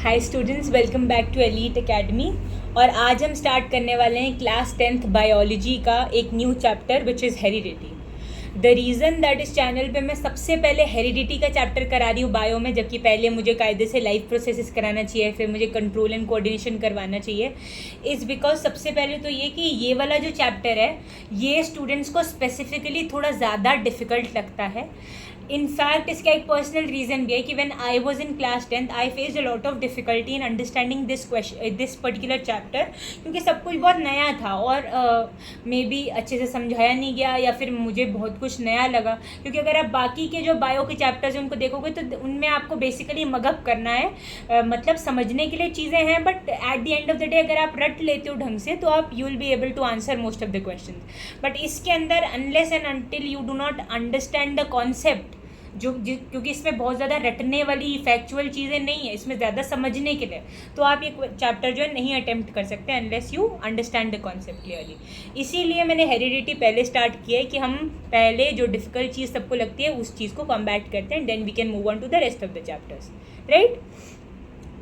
Hi students, welcome back to elite academy. और आज हम स्टार्ट करने वाले हैं क्लास 10th बायोलॉजी का एक new chapter which is heredity. The reason that इस चैनल पे मैं सबसे पहले हेरिडिटी का चैप्टर करा रही हूँ बायो में, जबकि पहले मुझे कायदे से लाइफ प्रोसेसेस कराना चाहिए, फिर मुझे कंट्रोल एंड कोऑर्डिनेशन करवाना चाहिए, इज़ बिकॉज सबसे पहले तो ये कि ये वाला जो चैप्टर है ये स्टूडेंट्स को स्पेसिफिकली थोड़ा ज़्यादा डिफ़िकल्ट लगता है। इनफैक्ट इसका एक पर्सनल रीज़न भी है कि when I was in class 10th I faced a lot of difficulty in understanding this particular chapter, क्योंकि सब कुछ बहुत नया था और मे बी अच्छे से समझाया नहीं गया या फिर मुझे बहुत कुछ नया लगा। क्योंकि अगर आप बाकी के जो बायो के चैप्टर्स हैं उनको देखोगे तो उनमें आपको बेसिकली मगअप करना है, मतलब समझने के लिए चीज़ें हैं, but at the end of the day अगर आप रट लेते हो ढंग से तो आप you will be able to answer most of the question. But इसके अंदर unless and until you do not understand the concept, क्योंकि इसमें बहुत ज़्यादा रटने वाली फैक्चुअल चीज़ें नहीं है, इसमें ज़्यादा समझने के लिए, तो आप ये चैप्टर जो है नहीं अटेम्प्ट कर सकते unless you understand the concept clearly. इसीलिए मैंने हेरिडिटी पहले स्टार्ट किया है कि हम पहले जो डिफ़िकल्ट चीज़ सबको लगती है उस चीज़ को कम्बैट करते हैं, then we can move on to the rest of the chapters, right.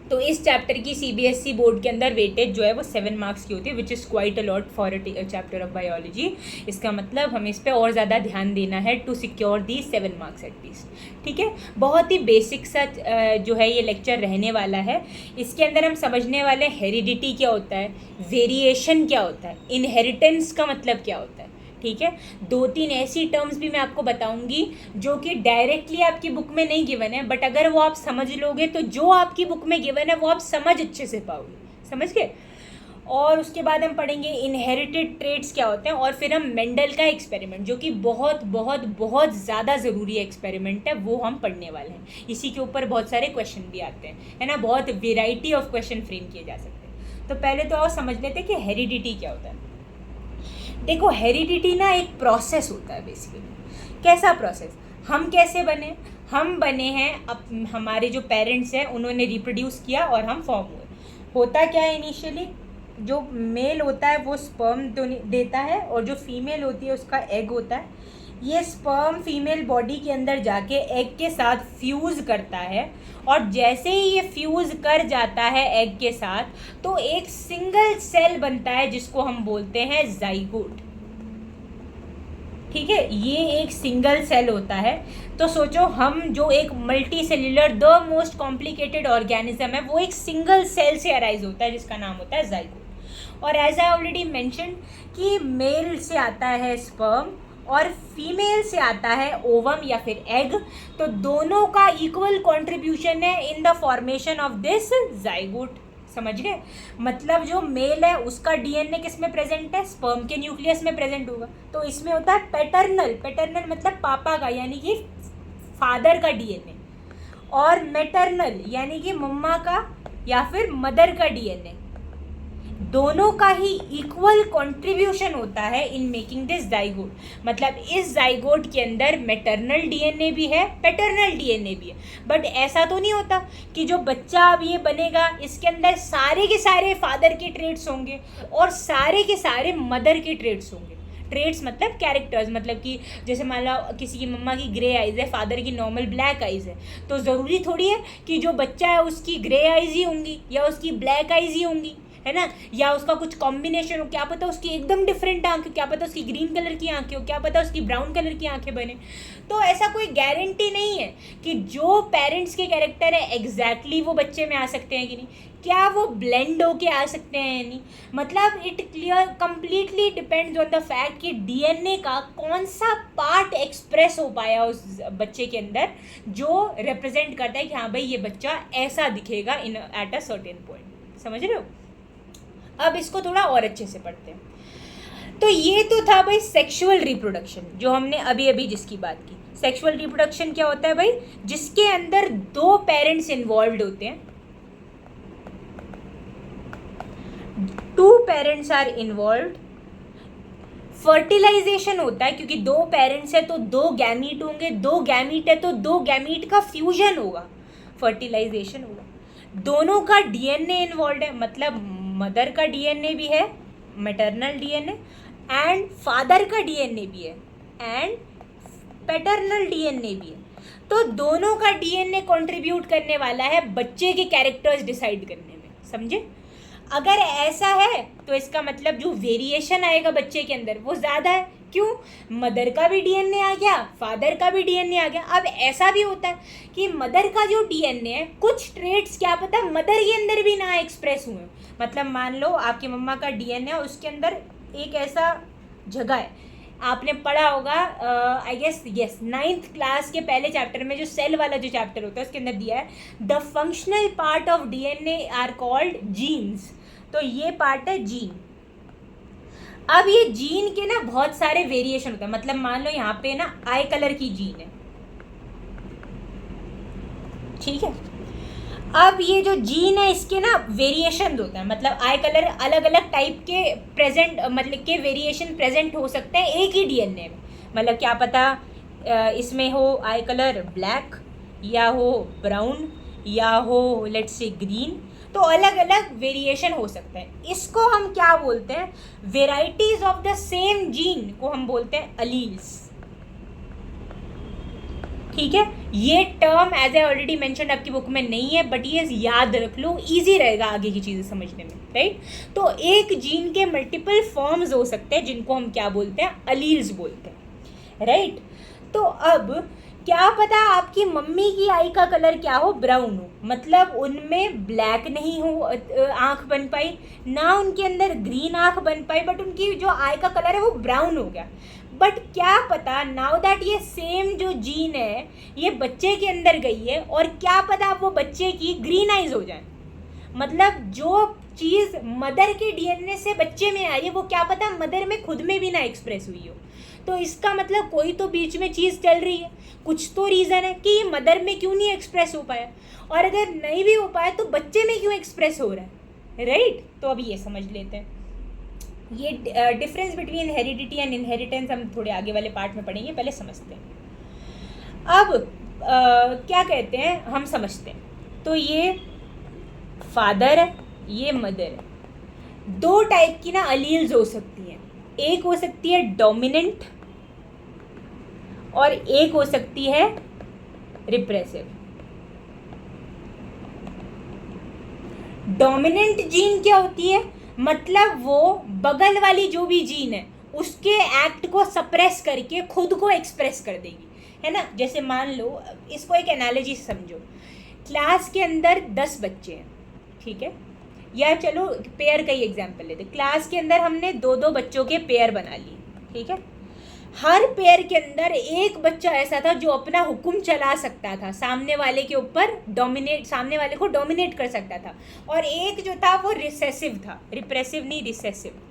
तो इस चैप्टर की CBSE बोर्ड के अंदर वेटेज जो है वो 7 मार्क्स की होती है, which is quite a lot for a chapter of biology. इसका मतलब हमें इस पर और ज़्यादा ध्यान देना है to secure the 7 marks at least, ठीक है। बहुत ही बेसिक सा जो है ये लेक्चर रहने वाला है। इसके अंदर हम समझने वाले हेरिडिटी क्या होता है, वेरिएशन क्या होता है, इनहेरिटेंस का मतलब क्या होता है, ठीक है। 2-3 ऐसी टर्म्स भी मैं आपको बताऊंगी जो कि डायरेक्टली आपकी बुक में नहीं गिवन है, बट अगर वो आप समझ लोगे तो जो आपकी बुक में गिवन है वो आप समझ अच्छे से पाओगे, समझ गए। और उसके बाद हम पढ़ेंगे इनहेरिटेड ट्रेट्स क्या होते हैं, और फिर हम मेंडल का एक्सपेरिमेंट जो कि बहुत बहुत बहुत ज़्यादा ज़रूरी एक्सपेरिमेंट है वो हम पढ़ने वाले हैं। इसी के ऊपर बहुत सारे क्वेश्चन भी आते हैं, है ना, बहुत वेराइटी ऑफ क्वेश्चन फ्रेम किए जा सकते हैं। तो पहले तो आओ समझ लेते हैं कि हेरिडिटी क्या होता है। देखो, हेरिडिटी ना एक प्रोसेस होता है बेसिकली। कैसा प्रोसेस? हम कैसे बने? हम बने हैं हमारे जो पेरेंट्स हैं उन्होंने रिप्रोड्यूस किया और हम फॉर्म हुए। होता क्या है, इनिशियली जो मेल होता है वो स्पर्म देता है और जो फीमेल होती है उसका एग होता है। ये स्पर्म फीमेल बॉडी के अंदर जाके एग के साथ फ्यूज़ करता है, और जैसे ही ये फ्यूज़ कर जाता है एग के साथ तो एक सिंगल सेल बनता है जिसको हम बोलते हैं जाइगोट, ठीक है। ये एक सिंगल सेल होता है। तो सोचो, हम जो एक multi cellular the most complicated organism है वो एक सिंगल सेल से अराइज होता है जिसका नाम होता है जाइगोट। और एज आई ऑलरेडी मैंशन कि मेल से आता है स्पर्म और फीमेल से आता है ओवम या फिर एग, तो दोनों का इक्वल कंट्रीब्यूशन है in the formation of this zygote, समझ गए। मतलब जो मेल है उसका DNA किस में प्रेजेंट है? स्पर्म के न्यूक्लियस में प्रेजेंट होगा। तो इसमें होता है पैटर्नल मतलब पापा का यानी कि फादर का DNA, और मैटरनल यानी कि मम्मा का या फिर मदर का DNA। दोनों का ही इक्वल कंट्रीब्यूशन होता है इन मेकिंग दिस जाइगोट। मतलब इस जाइगोट के अंदर मैटरनल DNA भी है, पैटर्नल DNA भी है। बट ऐसा तो नहीं होता कि जो बच्चा अब ये बनेगा इसके अंदर सारे के सारे फादर के ट्रेट्स होंगे और सारे के सारे मदर के ट्रेट्स होंगे। ट्रेट्स मतलब कैरेक्टर्स, मतलब कि जैसे मान लो किसी की मम्मा की ग्रे आइज़ है, फादर की नॉर्मल ब्लैक आइज़ है, तो ज़रूरी थोड़ी है कि जो बच्चा है उसकी ग्रे आइज़ ही होंगी या उसकी ब्लैक आइज़ ही होंगी, है ना, या उसका कुछ कॉम्बिनेशन हो। क्या पता उसकी एकदम डिफरेंट आंखें, क्या पता उसकी ग्रीन कलर की आंखें हो, क्या पता उसकी ब्राउन कलर की आंखें बने। तो ऐसा कोई गारंटी नहीं है कि जो पेरेंट्स के कैरेक्टर है एग्जैक्टली वो बच्चे में आ सकते हैं कि नहीं, क्या वो ब्लेंड होके आ सकते हैं या नहीं। मतलब it clear completely depends on the fact कि DNA का कौन सा पार्ट एक्सप्रेस हो पाया उस बच्चे के अंदर जो रिप्रेजेंट करता है कि हाँ भाई ये बच्चा ऐसा दिखेगा इन एट अ सर्टेन पॉइंट, समझ रहे हो। अब इसको थोड़ा और अच्छे से पढ़ते हैं। तो ये तो था भाई सेक्सुअल रिप्रोडक्शन जो हमने अभी अभी जिसकी बात की। सेक्सुअल रिप्रोडक्शन क्या होता है भाई? जिसके अंदर 2 पेरेंट्स इन्वॉल्व होते हैं, 2 पेरेंट्स आर इन्वॉल्व। फर्टिलाइजेशन होता है क्योंकि 2 पेरेंट्स है तो 2 गैमीट होंगे, 2 गैमीट है तो 2 गैमीट का फ्यूजन होगा, फर्टिलाइजेशन होगा। दोनों का DNA इन्वॉल्व है, मतलब मदर का DNA भी है, मैटरनल DNA, एंड फादर का DNA भी है, एंड पैटर्नल DNA भी है। तो दोनों का डीएनए कंट्रीब्यूट करने वाला है बच्चे के कैरेक्टर्स डिसाइड करने में, समझे? अगर ऐसा है तो इसका मतलब जो वेरिएशन आएगा बच्चे के अंदर वो ज़्यादा है। क्यों? मदर का भी डीएनए आ गया, फादर का भी डीएनए आ गया। अब ऐसा भी होता है कि मदर का जो डीएनए है, कुछ ट्रेट्स क्या पता मदर के अंदर भी ना एक्सप्रेस हुए। मतलब मान लो आपकी मम्मा का डीएनए, उसके अंदर एक ऐसा जगह है, आपने पढ़ा होगा I guess yes 9th class के पहले चैप्टर में, जो सेल वाला जो चैप्टर होता है उसके अंदर दिया है the functional part of DNA are called genes. तो ये पार्ट है जीन। अब ये जीन के ना बहुत सारे वेरिएशन होते हैं। मतलब मान लो यहाँ पे ना आई कलर की जीन है, ठीक है। अब ये जो जीन है इसके ना वेरिएशन होते हैं। मतलब आई कलर अलग अलग टाइप के प्रेजेंट, मतलब के वेरिएशन प्रेजेंट हो सकते हैं एक ही डीएनए में। मतलब क्या पता इसमें हो आई कलर ब्लैक, या हो ब्राउन, या हो लेट्स से ग्रीन। तो अलग अलग वेरिएशन हो सकता है। इसको हम क्या बोलते हैं? Varieties of the same gene को हम बोलते हैं अलील्स, ठीक है। ये term as a already mentioned आपकी बुक में नहीं है, बट ये याद रख लो, इजी रहेगा आगे की चीज़ें समझने में, राइट। तो एक जीन के मल्टीपल फॉर्म्स हो सकते हैं जिनको हम क्या बोलते हैं? अलील्स बोलते हैं, राइट। तो अब क्या पता आपकी मम्मी की आई का कलर क्या हो? ब्राउन हो। मतलब उनमें ब्लैक नहीं हो आँख बन पाई, ना उनके अंदर ग्रीन आँख बन पाई, बट उनकी जो आई का कलर है वो ब्राउन हो गया। बट क्या पता नाउ दैट ये सेम जो जीन है ये बच्चे के अंदर गई है, और क्या पता वो बच्चे की ग्रीन आइज हो जाए। मतलब जो चीज़ मदर के डीएनए से बच्चे में आई है वो क्या पता मदर में खुद में भी ना एक्सप्रेस हुई हो। तो इसका मतलब कोई तो बीच में चीज़ चल रही है, कुछ तो रीज़न है कि ये मदर में क्यों नहीं एक्सप्रेस हो पाया, और अगर नहीं भी हो पाया तो बच्चे में क्यों एक्सप्रेस हो रहा है, राइट। तो अभी ये समझ लेते हैं। ये difference between heredity and inheritance हम थोड़े आगे वाले पार्ट में पढ़ेंगे, पहले समझते हैं। अब क्या कहते हैं हम समझते हैं। तो ये फादर है, ये मदर है। दो टाइप की ना अलील्स हो सकती हैं। एक हो सकती है डोमिनेंट और एक हो सकती है रिप्रेसिव। डोमिनेंट जीन क्या होती है? मतलब वो बगल वाली जो भी जीन है उसके एक्ट को सप्रेस करके खुद को एक्सप्रेस कर देगी, है ना। जैसे मान लो, इसको एक एनालॉजी समझो। क्लास के अंदर 10 बच्चे हैं, ठीक है, या चलो पेयर का ही एग्जाम्पल लेते। क्लास के अंदर हमने 2-2 बच्चों के पेयर बना लिए, ठीक है। हर पेयर के अंदर एक बच्चा ऐसा था जो अपना हुक्म चला सकता था, सामने वाले के ऊपर डोमिनेट, सामने वाले को डोमिनेट कर सकता था, और एक जो था वो रिसेसिव था। रिप्रेसिव नहीं, रिसेसिव।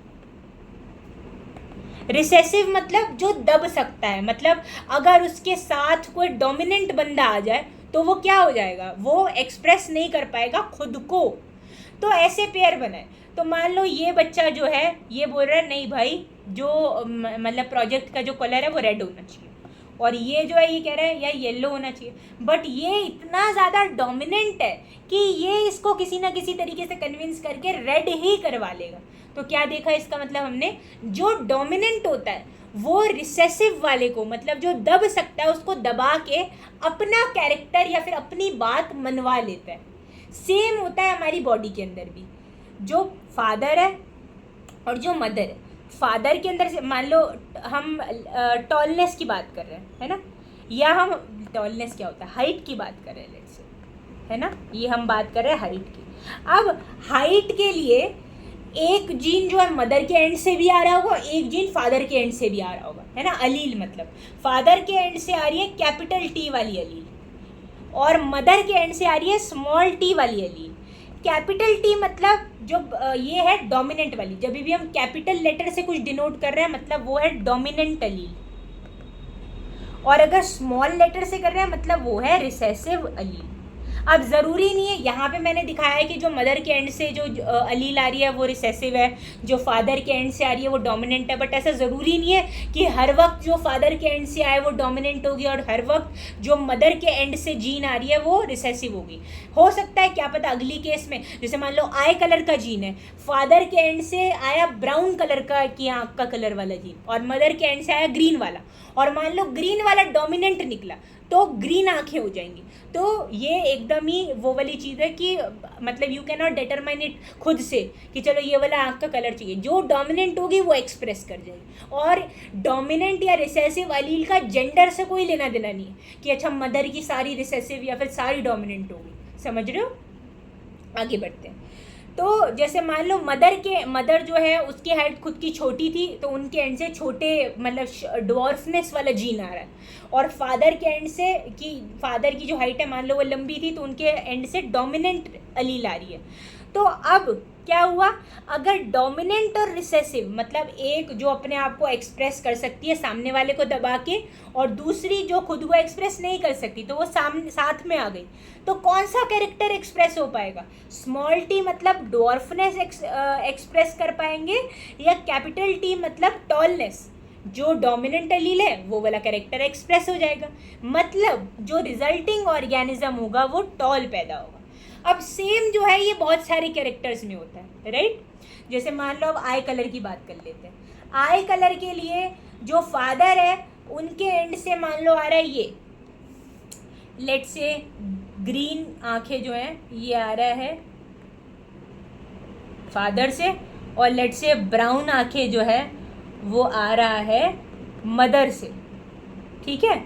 रिसेसिव मतलब जो दब सकता है। मतलब अगर उसके साथ कोई डोमिनेंट बंदा आ जाए तो वो क्या हो जाएगा? वो एक्सप्रेस नहीं कर पाएगा खुद को। तो ऐसे पेयर बनाए। तो मान लो ये बच्चा जो है ये बोल रहा है नहीं भाई, जो मतलब प्रोजेक्ट का जो कलर है वो रेड होना चाहिए, और ये जो है ये कह रहा है या येलो होना चाहिए। बट ये इतना ज़्यादा डोमिनेंट है कि ये इसको किसी ना किसी तरीके से कन्विंस करके रेड ही करवा लेगा। तो क्या देखा इसका मतलब हमने, जो डोमिनेंट होता है वो रिसेसिव वाले को, मतलब जो दब सकता है उसको दबा के अपना कैरेक्टर या फिर अपनी बात मनवा लेता है। सेम होता है हमारी बॉडी के अंदर भी। जो फादर है और जो मदर है, फादर के अंदर से मान लो हम टॉलनेस की बात कर रहे हैं, है ना, या हम टॉलनेस क्या होता है, हाइट की बात कर रहे हैं लेट्स से, है ना, ये हम बात कर रहे हैं हाइट की। अब हाइट के लिए एक जीन जो है मदर के एंड से भी आ रहा होगा, एक जीन फादर के एंड से भी आ रहा होगा, है ना। अलील मतलब फादर के एंड से आ रही है कैपिटल टी वाली अलील, और मदर के एंड से आ रही है स्मॉल टी वाली अलील। कैपिटल टी मतलब जो ये है डोमिनेंट वाली। जब भी हम कैपिटल लेटर से कुछ डिनोट कर रहे हैं मतलब वो है डोमिनेंट अलील, और अगर स्मॉल लेटर से कर रहे हैं मतलब वो है रिसेसिव अलील। अब ज़रूरी नहीं है, यहाँ पे मैंने दिखाया है कि जो मदर के एंड से जो अलील आ रही है वो रिसेसिव है, जो फादर के एंड से आ रही है वो डोमिनेंट है। बट ऐसा ज़रूरी नहीं है कि हर वक्त जो फादर के एंड से आए वो डोमिनेंट होगी और हर वक्त जो मदर के एंड से जीन आ रही है वो रिसेसिव होगी। हो सकता है क्या पता अगली केस में, जैसे मान लो आई कलर का जीन है, फादर के एंड से आया ब्राउन कलर का की आँख का कलर वाला जीन, और मदर के एंड से आया ग्रीन वाला, और मान लो ग्रीन वाला डोमिनेंट निकला, तो ग्रीन आंखें हो जाएंगी। तो ये एकदम ही वो वाली चीज़ है कि मतलब you can not determine it खुद से कि चलो ये वाला आंख का कलर चाहिए, जो डोमिनेंट होगी वो एक्सप्रेस कर जाएगी। और डोमिनेंट या रिसेसिव अलील का जेंडर से कोई लेना देना नहीं है कि अच्छा मदर की सारी रिसेसिव या फिर सारी डोमिनेंट होगी। समझ रहे हो? आगे बढ़ते हैं। तो जैसे मान लो मदर जो है उसकी हाइट खुद की छोटी थी, तो उनके एंड से छोटे मतलब ड्वार्फनेस वाला जीन आ रहा है, और फादर के एंड से कि फादर की जो हाइट है मान लो वो लंबी थी, तो उनके एंड से डोमिनेंट अलील आ रही है। तो अब क्या हुआ, अगर डोमिनेंट और रिसेसिव मतलब एक जो अपने आप को एक्सप्रेस कर सकती है सामने वाले को दबा के, और दूसरी जो खुद को एक्सप्रेस नहीं कर सकती, तो वो साथ में आ गई, तो कौन सा कैरेक्टर एक्सप्रेस हो पाएगा? स्मॉल टी मतलब डॉर्फनेस एक्सप्रेस कर पाएंगे, या कैपिटल टी मतलब टॉलनेस, जो डोमिनेंट अलील है वो वाला कैरेक्टर एक्सप्रेस हो जाएगा। मतलब जो रिजल्टिंग ऑर्गेनिज्म होगा वो टॉल पैदा होगा। अब सेम जो है ये बहुत सारे कैरेक्टर्स में होता है, राइट? जैसे मान लो अब आई कलर की बात कर लेते हैं। आई कलर के लिए जो फादर है उनके एंड से मान लो आ रहा है ये, लेट से ग्रीन आंखें जो है ये आ रहा है फादर से, और लेट से ब्राउन आंखें जो है वो आ रहा है मदर से, ठीक है?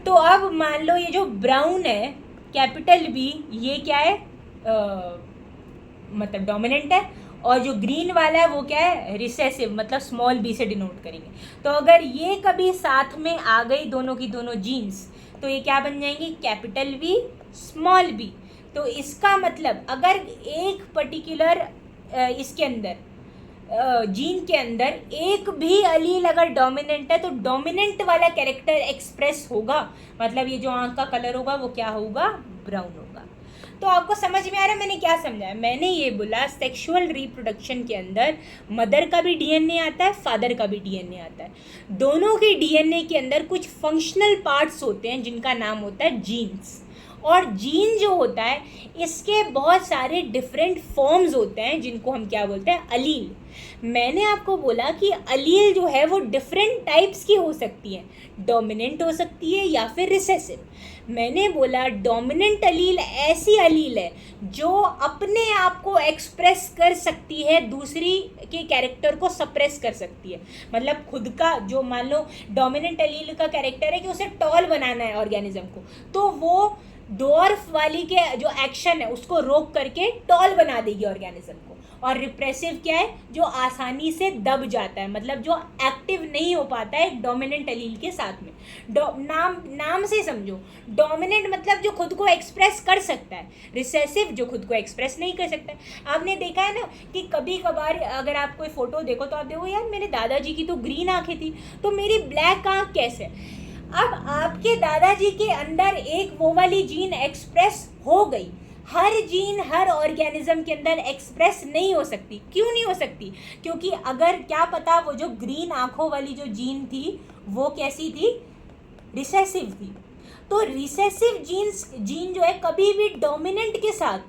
तो अब मान लो ये जो ब्राउन है कैपिटल बी, ये क्या है मतलब डोमिनेंट है, और जो ग्रीन वाला है वो क्या है रिसेसिव, मतलब स्मॉल बी से डिनोट करेंगे। तो अगर ये कभी साथ में आ गई दोनों की दोनों जीन्स, तो ये क्या बन जाएंगी कैपिटल बी स्मॉल बी। तो इसका मतलब अगर एक पर्टिकुलर इसके अंदर जीन के अंदर एक भी अलील अगर डोमिनेंट है, तो डोमिनेंट वाला कैरेक्टर एक्सप्रेस होगा, मतलब ये जो आंख का कलर होगा वो क्या होगा, ब्राउन होगा। तो आपको समझ में आ रहा है मैंने क्या समझाया? मैंने ये बोला सेक्सुअल रिप्रोडक्शन के अंदर मदर का भी डीएनए आता है, फादर का भी डीएनए आता है। दोनों के डीएनए के अंदर कुछ फंक्शनल पार्ट्स होते हैं जिनका नाम होता है जीन्स, और जीन जो होता है इसके बहुत सारे डिफरेंट फॉर्म्स होते हैं जिनको हम क्या बोलते हैं, अलील। मैंने आपको बोला कि अलील जो है वो डिफरेंट टाइप्स की हो सकती है, डोमिनेंट हो सकती है या फिर रिसेसिव। मैंने बोला डोमिनेंट अलील ऐसी अलील है जो अपने आप को एक्सप्रेस कर सकती है, दूसरी के कैरेक्टर को सप्रेस कर सकती है। मतलब खुद का जो मान लो डोमिनेंट अलील का कैरेक्टर है कि उसे टॉल बनाना है ऑर्गेनिज्म को, तो वो डॉर्फ वाली के जो एक्शन है उसको रोक करके टॉल बना देगी ऑर्गेनिज्म को। और रिप्रेसिव क्या है, जो आसानी से दब जाता है, मतलब जो एक्टिव नहीं हो पाता है डोमिनेंट अलील के साथ में। नाम से समझो, डोमिनेंट मतलब जो खुद को एक्सप्रेस कर सकता है, रिसेसिव जो खुद को एक्सप्रेस नहीं कर सकता है। आपने देखा है ना कि कभी कभार अगर आप कोई फोटो देखो तो आप देखो यार मेरे दादाजी की तो ग्रीन आंखें थी, तो मेरी ब्लैक आंख कैसे? अब आपके दादाजी के अंदर एक वो वाली जीन एक्सप्रेस हो गई। हर जीन हर ऑर्गेनिज्म के अंदर एक्सप्रेस नहीं हो सकती। क्यों नहीं हो सकती? क्योंकि अगर क्या पता वो जो ग्रीन आंखों वाली जो जीन थी वो कैसी थी, रिसेसिव थी। तो रिसेसिव जीन जो है कभी भी डोमिनेंट के साथ,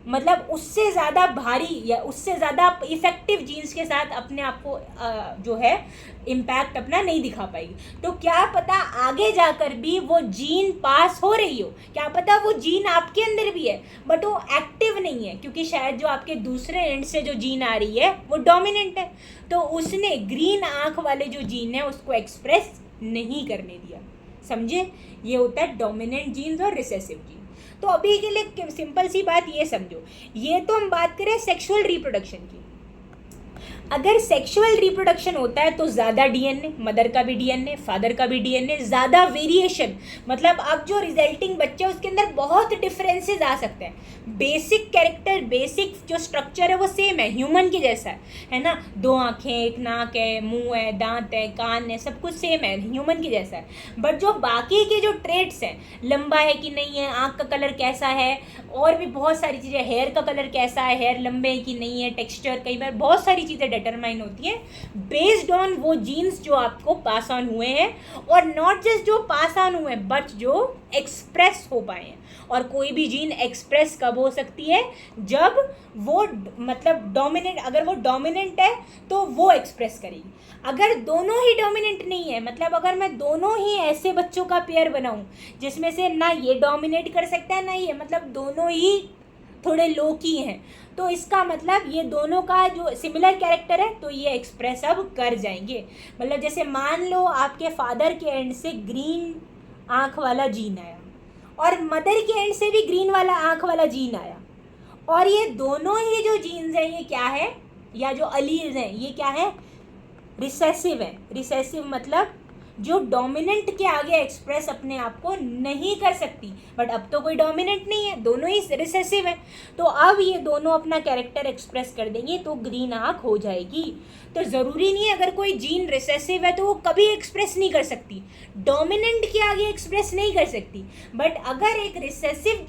मतलब उससे ज़्यादा भारी या उससे ज़्यादा इफेक्टिव जीन्स के साथ अपने आप को जो है इम्पैक्ट अपना नहीं दिखा पाएगी। तो क्या पता आगे जाकर भी वो जीन पास हो रही हो, क्या पता वो जीन आपके अंदर भी है बट वो एक्टिव नहीं है, क्योंकि शायद जो आपके दूसरे एंड से जो जीन आ रही है वो डोमिनेंट है, तो उसने ग्रीन आँख वाले जो जीन है उसको एक्सप्रेस नहीं करने दिया। समझे? ये होता है डोमिनेंट जीन्स और रिसेसिव जीन। तो अभी के लिए सिंपल सी बात ये समझो, ये तो हम बात करें सेक्सुअल रिप्रोडक्शन की। अगर सेक्सुअल रिप्रोडक्शन होता है तो ज़्यादा डीएनए, मदर का भी डीएनए, फादर का भी डीएनए, ज़्यादा वेरिएशन, मतलब अब जो रिजल्टिंग बच्चे उसके अंदर बहुत डिफरेंसेस आ सकते हैं। बेसिक कैरेक्टर, बेसिक जो स्ट्रक्चर है वो सेम है, ह्यूमन के जैसा है ना, 2 आँखें, 1 नाक है, मुंह है, दांत है, कान है, सब कुछ सेम है, ह्यूमन के जैसा है। बट जो बाकी के जो ट्रेट्स हैं, लंबा है कि नहीं है, आँख का कलर कैसा है, और भी बहुत सारी चीज़ें, हेयर का कलर कैसा है, हेयर लंबे है कि नहीं है, टेक्सचर, कई बार बहुत सारी चीज़ें डिटरमाइन होती है बेस्ड ऑन वो जीन्स जो आपको पास ऑन हुए हैं, और नॉट जस्ट जो पास ऑन हुए हैं बट जो एक्सप्रेस हो पाए हैं। और कोई भी जीन एक्सप्रेस कब हो सकती है, जब वो मतलब डोमिनेंट, अगर वो डोमिनेंट है तो वो एक्सप्रेस करेगी। अगर दोनों ही डोमिनेंट नहीं है, मतलब अगर मैं दोनों ही ऐसे बच्चों का पेयर बनाऊं जिसमें से ना ये डोमिनेट कर सकता है ना ये, मतलब दोनों ही थोड़े लो की हैं, तो इसका मतलब ये दोनों का जो सिमिलर कैरेक्टर है तो ये एक्सप्रेस अब कर जाएंगे। मतलब जैसे मान लो आपके फादर के एंड से ग्रीन आँख वाला जीन आया और मदर के एंड से भी ग्रीन वाला आँख वाला जीन आया, और ये दोनों ही जो जीन्स हैं ये क्या है, या जो अलील्स हैं ये क्या है, रिसेसिव है। रिसेसिव मतलब जो डोमिनेंट के आगे एक्सप्रेस अपने आप को नहीं कर सकती, बट अब तो कोई डोमिनेंट नहीं है, दोनों ही रिसेसिव है, तो अब ये दोनों अपना कैरेक्टर एक्सप्रेस कर देंगे तो ग्रीन आँख हो जाएगी। तो ज़रूरी नहीं है अगर कोई जीन रिसेसिव है तो वो कभी एक्सप्रेस नहीं कर सकती, डोमिनेंट के आगे एक्सप्रेस नहीं कर सकती, बट अगर एक रिसेसिव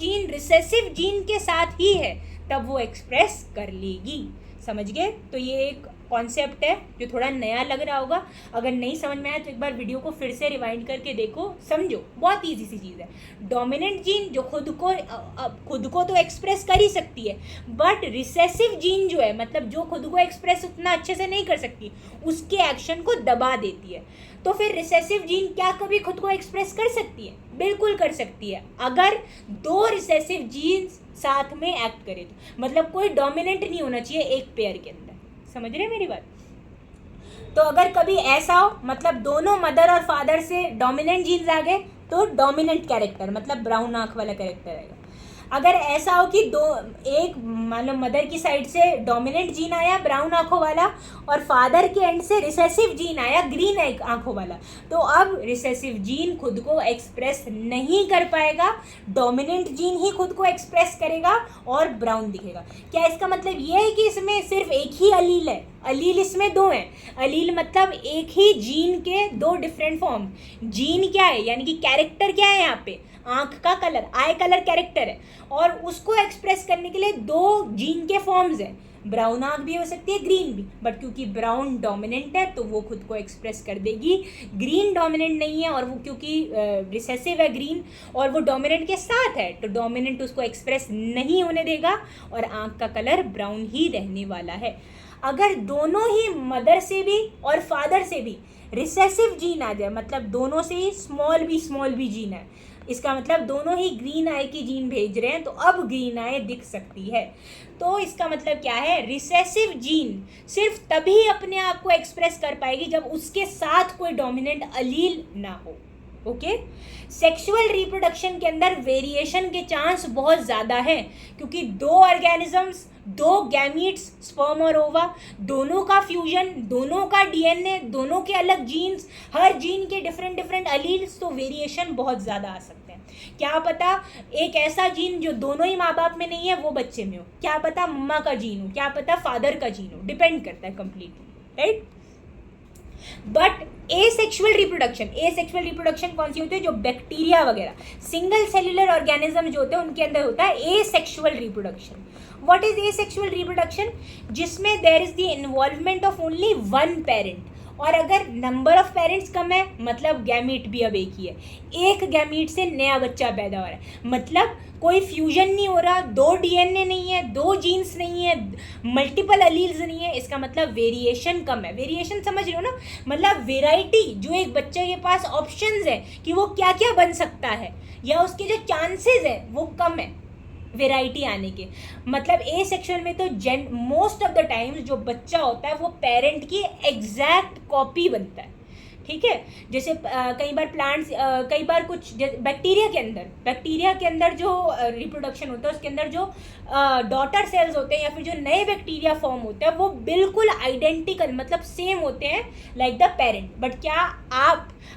जीन के साथ ही है तब वो एक्सप्रेस कर लेगी। समझ गए? तो ये एक कॉन्सेप्ट है जो थोड़ा नया लग रहा होगा, अगर नहीं समझ में आया तो एक बार वीडियो को फिर से रिवाइंड करके देखो, समझो, बहुत ईजी सी चीज़ है। डोमिनेंट जीन जो खुद को तो एक्सप्रेस कर ही सकती है, बट रिसेसिव जीन जो है मतलब जो खुद को एक्सप्रेस उतना अच्छे से नहीं कर सकती, उसके एक्शन को दबा देती है। तो फिर रिसेसिव जीन क्या कभी खुद को एक्सप्रेस कर सकती है? बिल्कुल कर सकती है, अगर दो रिसेसिव जीन्स साथ में एक्ट करे तो, मतलब कोई डोमिनेंट नहीं होना चाहिए एक पेयर के अंदर। समझ रहे हैं मेरी बात? तो अगर कभी ऐसा हो मतलब दोनों मदर और फादर से डोमिनेंट जीन्स आ गए तो डोमिनेंट कैरेक्टर मतलब ब्राउन आँख वाला कैरेक्टर आएगा। अगर ऐसा हो कि एक मान लो मदर की साइड से डोमिनेंट जीन आया ब्राउन आँखों वाला और फादर के एंड से रिसेसिव जीन आया ग्रीन आँखों वाला, तो अब रिसेसिव जीन खुद को एक्सप्रेस नहीं कर पाएगा, डोमिनेंट जीन ही खुद को एक्सप्रेस करेगा और ब्राउन दिखेगा। क्या इसका मतलब ये है कि इसमें सिर्फ एक ही अलील है? अलील इसमें दो हैं। अलील मतलब एक ही जीन के दो डिफरेंट फॉर्म। जीन क्या है यानी कि कैरेक्टर क्या है यहाँ पे, आँख का कलर, आई कलर कैरेक्टर है, और उसको एक्सप्रेस करने के लिए दो जीन के फॉर्म्स हैं। ब्राउन आँख भी हो सकती है, ग्रीन भी, बट क्योंकि ब्राउन डोमिनेंट है तो वो खुद को एक्सप्रेस कर देगी। ग्रीन डोमिनेंट नहीं है और वो क्योंकि रिसेसिव है ग्रीन और वो डोमिनेंट के साथ है तो डोमिनेंट उसको एक्सप्रेस नहीं होने देगा और आँख का कलर ब्राउन ही रहने वाला है। अगर दोनों ही मदर से भी और फादर से भी रिसेसिव जीन आ जाए, मतलब दोनों से ही स्मॉल बी जीन है, इसका मतलब दोनों ही ग्रीन आई की जीन भेज रहे हैं, तो अब ग्रीन आई दिख सकती है। तो इसका मतलब क्या है, रिसेसिव जीन सिर्फ तभी अपने आप को एक्सप्रेस कर पाएगी जब उसके साथ कोई डोमिनेंट अलील ना हो। ओके, सेक्सुअल रिप्रोडक्शन के अंदर वेरिएशन के चांस बहुत ज़्यादा है क्योंकि दो ऑर्गेनिजम्स, दो गैमीट्स, स्पर्म और ओवा, दोनों का फ्यूजन, दोनों का डीएनए, दोनों के अलग जीन्स, हर जीन के डिफरेंट अलील्स, तो वेरिएशन बहुत ज़्यादा आ सकते हैं। क्या पता एक ऐसा जीन जो दोनों ही माँ बाप में नहीं है वो बच्चे में हो, क्या पता मम्मा का जीन हो, क्या पता फादर का जीन हो, डिपेंड करता है completely, right. But asexual reproduction कौन सी होती है, जो बैक्टीरिया वगैरह सिंगल सेल्युलर ऑर्गेनिज्म जो होते हैं उनके अंदर होता है asexual reproduction. What is asexual reproduction? जिसमें there is the involvement of only one parent, और अगर नंबर ऑफ पेरेंट्स कम है मतलब गैमीट भी अब एक ही है, एक गैमीट से नया बच्चा पैदा हो रहा है, मतलब कोई फ्यूजन नहीं हो रहा, दो डीएनए नहीं है, दो जीन्स नहीं है, मल्टीपल अलील्स नहीं है, इसका मतलब वेरिएशन कम है। वेरिएशन समझ रहे हो ना, मतलब वेराइटी, जो एक बच्चे के पास ऑप्शंस है कि वो क्या क्या बन सकता है या उसके जो चांसेस है वो कम है वेराइटी आने के। मतलब ए सेक्सुअल में तो मोस्ट ऑफ द टाइम्स जो बच्चा होता है वो पेरेंट की एग्जैक्ट कॉपी बनता है, ठीक है। जैसे कई बार प्लांट्स, कई बार कुछ बैक्टीरिया के अंदर जो रिप्रोडक्शन होता है उसके अंदर जो डॉटर सेल्स होते हैं या फिर जो नए बैक्टीरिया फॉर्म होते हैं वो बिल्कुल आइडेंटिकल मतलब सेम होते हैं लाइक द पेरेंट। बट क्या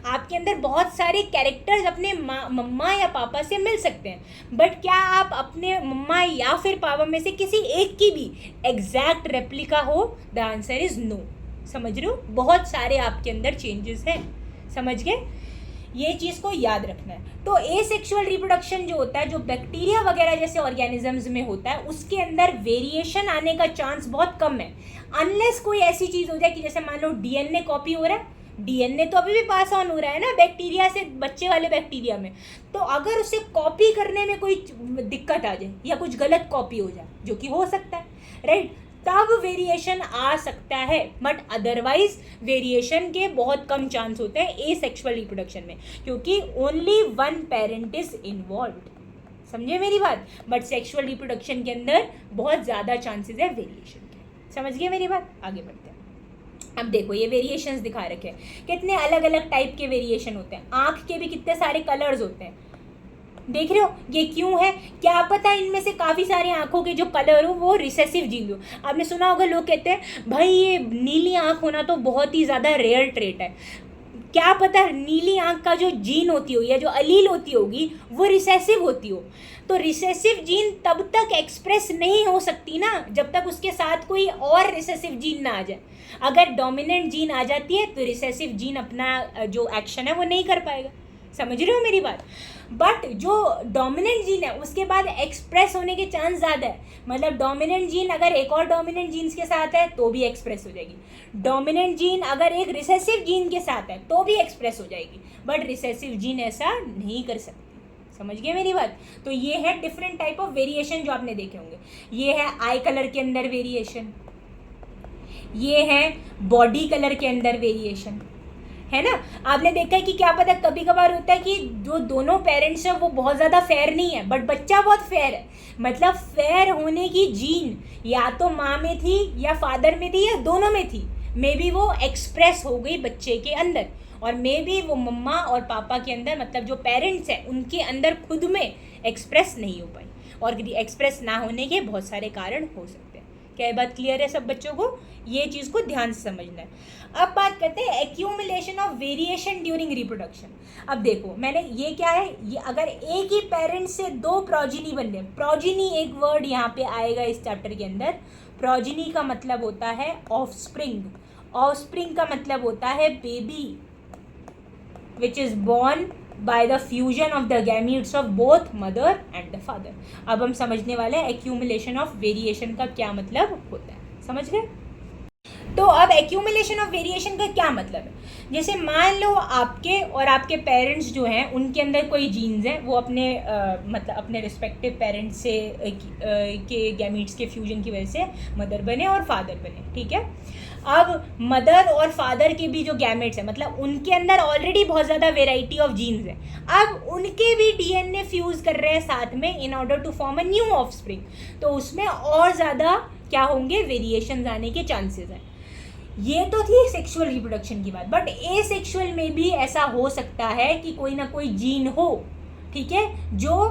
आपके अंदर बहुत सारे कैरेक्टर्स अपने मम्मा या पापा से मिल सकते हैं, बट क्या आप अपने मम्मा या फिर पापा में से किसी एक की भी एग्जैक्ट रेप्लिका हो? The answer is no. समझ रहे हो, बहुत सारे आपके अंदर चेंजेस हैं, समझ गए, ये चीज़ को याद रखना है। तो एसेक्सुअल रिप्रोडक्शन जो होता है, जो बैक्टीरिया वगैरह जैसे ऑर्गेनिजम्स में होता है, उसके अंदर वेरिएशन आने का चांस बहुत कम है, अनलेस कोई ऐसी चीज़ हो जाए कि जैसे मान लो डीएनए कॉपी हो रहा है डीएनए तो अभी भी पास ऑन हो रहा है ना बैक्टीरिया से बच्चे वाले बैक्टीरिया में। तो अगर उसे कॉपी करने में कोई दिक्कत आ जाए या कुछ गलत कॉपी हो जाए, जो कि हो सकता है, राइट, तब वेरिएशन आ सकता है, बट अदरवाइज वेरिएशन के बहुत कम चांस होते हैं एसेक्सुअल रिप्रोडक्शन में, क्योंकि only one parent is involved. समझे मेरी बात? बट सेक्सुअल रिप्रोडक्शन के अंदर बहुत ज़्यादा चांसेस है वेरिएशन के। समझ गए मेरी बात? आगे बढ़ते हैं। अब देखो ये वेरिएशंस दिखा रखे हैं, कितने अलग अलग टाइप के वेरिएशन होते हैं। आँख के भी कितने सारे कलर्स होते हैं, देख रहे हो? ये क्यों है? क्या पता इनमें से काफ़ी सारे आँखों के जो कलर हो वो रिसेसिव जीन हो। आपने सुना होगा लोग कहते हैं भाई ये नीली आँख होना तो बहुत ही ज़्यादा रेयर ट्रेट है। क्या पता नीली आँख का जो जीन होती हो या जो अलील होती होगी वो रिसेसिव होती हो। तो रिसेसिव जीन तब तक एक्सप्रेस नहीं हो सकती ना जब तक उसके साथ कोई और रिसेसिव जीन ना आ जाए। अगर डोमिनेंट जीन आ जाती है तो रिसेसिव जीन अपना जो एक्शन है वो नहीं कर पाएगा। समझ रहे हो मेरी बात? बट जो डोमिनेंट जीन है उसके बाद एक्सप्रेस होने के चांस ज़्यादा है। मतलब डोमिनेंट जीन अगर एक और डोमिनेंट जीन्स के साथ है तो भी एक्सप्रेस हो जाएगी। डोमिनेंट जीन अगर एक रिसेसिव जीन के साथ है तो भी एक्सप्रेस हो जाएगी, बट रिसेसिव जीन ऐसा नहीं कर सकती। समझ गए मेरी बात? तो ये है डिफरेंट टाइप ऑफ वेरिएशन जो आपने देखे होंगे। ये है आई कलर के अंदर वेरिएशन, ये है बॉडी कलर के अंदर वेरिएशन, है ना? आपने देखा है कि क्या पता कभी कभार होता है कि जो दोनों पेरेंट्स हैं वो बहुत ज़्यादा फेयर नहीं है बट बच्चा बहुत फेयर है। मतलब फेयर होने की जीन या तो माँ में थी या फादर में थी या दोनों में थी, मे बी वो एक्सप्रेस हो गई बच्चे के अंदर, और मे बी वो मम्मा और पापा के अंदर, मतलब जो पेरेंट्स हैं उनके अंदर खुद में एक्सप्रेस नहीं हो पाई। और एक्सप्रेस ना होने के बहुत सारे कारण हो सकते हैं। क्या ये बात क्लियर है सब बच्चों को? ये चीज़ को ध्यान से समझना है। अब बात करते हैं accumulation of variation during reproduction. अब देखो मैंने ये क्या है, ये अगर एक ही पेरेंट से दो प्रोजिनी बन रहे, प्रोजिनी एक वर्ड यहाँ पे आएगा इस चैप्टर के अंदर। प्रोजिनी का मतलब होता है ऑफस्प्रिंग, ऑफस्प्रिंग का मतलब होता है baby which is born by the fusion of the gametes of both mother and the father। अब हम समझने वाले हैं accumulation of variation का क्या मतलब होता है। समझ गए? तो अब एक्यूमुलेशन ऑफ वेरिएशन का क्या मतलब है? जैसे मान लो आपके और आपके पेरेंट्स जो हैं उनके अंदर कोई जीन्स हैं, वो अपने मतलब अपने रिस्पेक्टिव पेरेंट्स से के गैमीट्स के फ्यूजन की वजह से मदर बने और फादर बने, ठीक है? अब मदर और फादर के भी जो गैमेट्स हैं, मतलब उनके अंदर ऑलरेडी बहुत ज़्यादा वेराइटी ऑफ जीन्स हैं, अब उनके भी डीएनए फ्यूज़ कर रहे हैं साथ में in order to form a new offspring. तो उसमें और ज़्यादा क्या होंगे? वेरिएशंस आने के चांसेस हैं। ये तो थी सेक्सुअल रिप्रोडक्शन की बात, बट एसेक्सुअल में भी ऐसा हो सकता है कि कोई ना कोई जीन हो, ठीक है, जो